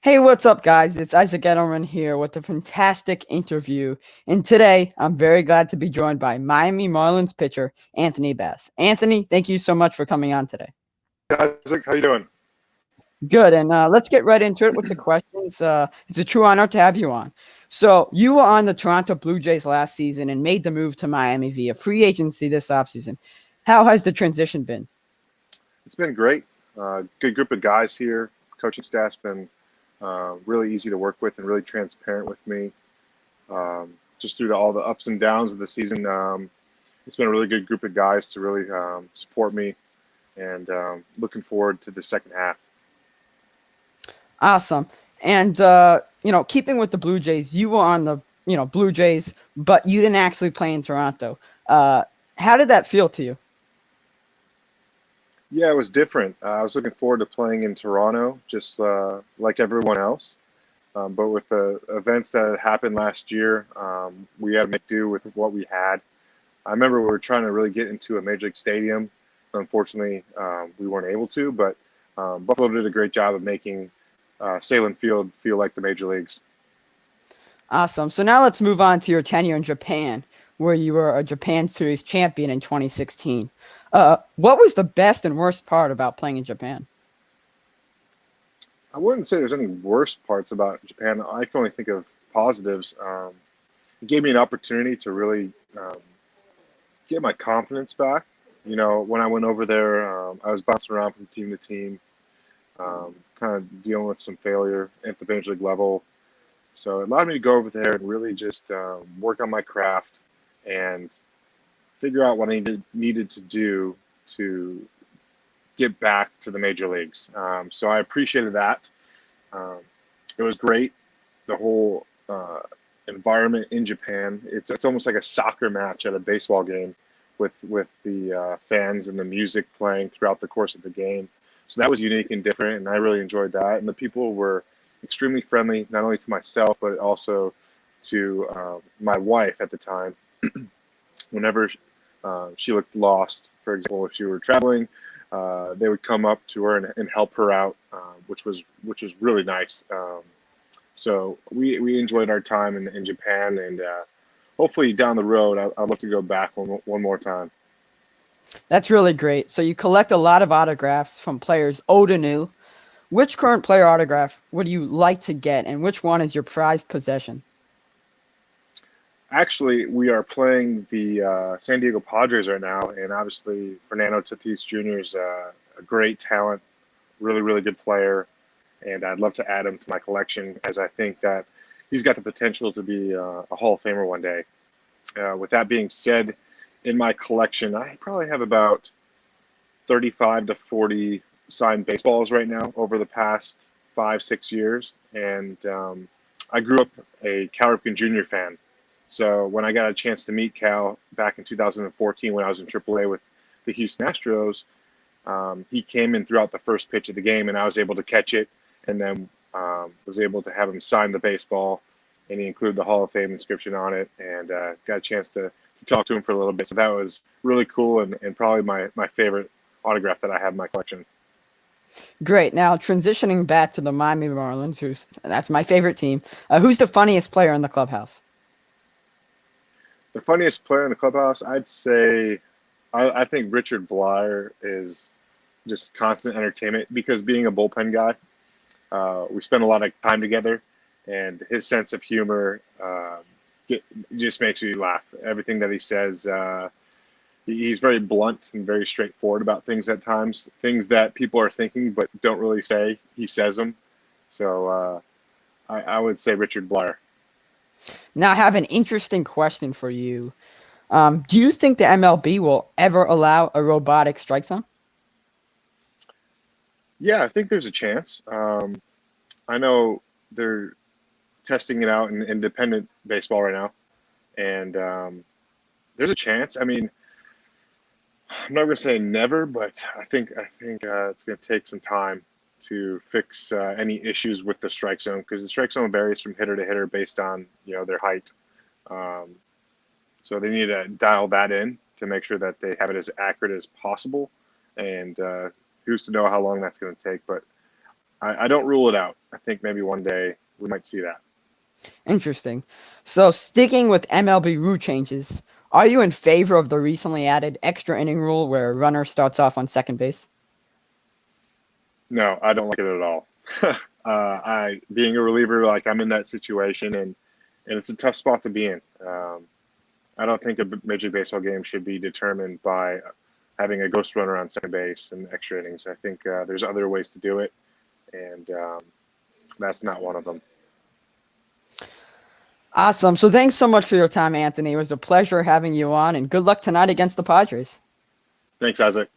Hey, what's up, guys? It's Isaac Edelman here with a fantastic interview. And today, I'm very glad to be joined by Miami Marlins pitcher Anthony Bass. Anthony, thank you so much for coming on today. Isaac, how you doing? Good. And let's get right into it with the questions. It's a true honor to have you on. So, you were on the Toronto Blue Jays last season and made the move to Miami via free agency this offseason. How has the transition been? It's been great. Good group of guys here. Coaching staff's been really easy to work with and really transparent with me. Just through all the ups and downs of the season, it's been a really good group of guys to really support me, and looking forward to the second half. Awesome. And keeping with the Blue Jays, you were on the Blue Jays, but you didn't actually play in Toronto. Uh, how did that feel to you? Yeah, it was different. I was looking forward to playing in Toronto, just like everyone else. But with the events that had happened last year, we had to make do with what we had. I remember we were trying to really get into a major league stadium. Unfortunately, we weren't able to, but Buffalo did a great job of making Salem Field feel like the major leagues. Awesome. So now let's move on to your tenure in Japan, where you were a Japan Series champion in 2016. What was the best and worst part about playing in Japan? I wouldn't say there's any worst parts about Japan. I can only think of positives. It gave me an opportunity to really get my confidence back. You know, when I went over there, I was bouncing around from team to team, kind of dealing with some failure at the major league level. So it allowed me to go over there and really just work on my craft and figure out what I needed to do to get back to the major leagues. So I appreciated that. Um, it was great. The whole environment in Japan. It's almost like a soccer match at a baseball game with the fans and the music playing throughout the course of the game. So that was unique and different, and I really enjoyed that. And the people were extremely friendly, not only to myself but also to my wife at the time. Whenever she looked lost, for example, if she were traveling, they would come up to her and help her out, which was really nice. So we enjoyed our time in Japan, and hopefully down the road, I'd love to go back one more time. That's really great. So you collect a lot of autographs from players old and new. Which current player autograph would you like to get, and which one is your prized possession? Actually, we are playing the San Diego Padres right now, and obviously Fernando Tatis Jr. is a great talent, really, really good player, and I'd love to add him to my collection as I think that he's got the potential to be a Hall of Famer one day. With that being said, in my collection, I probably have about 35 to 40 signed baseballs right now over the past 5, 6 years. And I grew up a Cal Ripken Jr. fan. So when I got a chance to meet Cal back in 2014 when I was in AAA with the Houston Astros, he came in throughout the first pitch of the game, and I was able to catch it, and then was able to have him sign the baseball, and he included the Hall of Fame inscription on it, and got a chance to talk to him for a little bit. So that was really cool, and probably my favorite autograph that I have in my collection. Great. Now transitioning back to the Miami Marlins, who's that's my favorite team. Who's the funniest player in the clubhouse? The funniest player in the clubhouse, I'd say, I think Richard Blyer is just constant entertainment because being a bullpen guy, we spend a lot of time together, and his sense of humor get, just makes me laugh. Everything that he says, he's very blunt and very straightforward about things at times. Things that people are thinking but don't really say, he says them. So I would say Richard Blyer. Now I have an interesting question for you. Do you think the MLB will ever allow a robotic strike zone? Yeah, I think there's a chance. I know they're testing it out in independent baseball right now, and there's a chance. I mean, I'm not going to say never, but I think it's going to take some time to fix any issues with the strike zone because the strike zone varies from hitter to hitter based on their height. Um, so they need to dial that in to make sure that they have it as accurate as possible. And who's to know how long that's going to take? But I don't rule it out. I think maybe one day we might see that. Interesting. So, sticking with MLB rule changes, are you in favor of the recently added extra inning rule where a runner starts off on second base? No, I don't like it at all. I being a reliever, like I'm in that situation, and it's a tough spot to be in. I don't think a Major League Baseball game should be determined by having a ghost runner on second base and extra innings. I think there's other ways to do it, and that's not one of them. Awesome. So, thanks so much for your time, Anthony. It was a pleasure having you on, and good luck tonight against the Padres. Thanks, Isaac.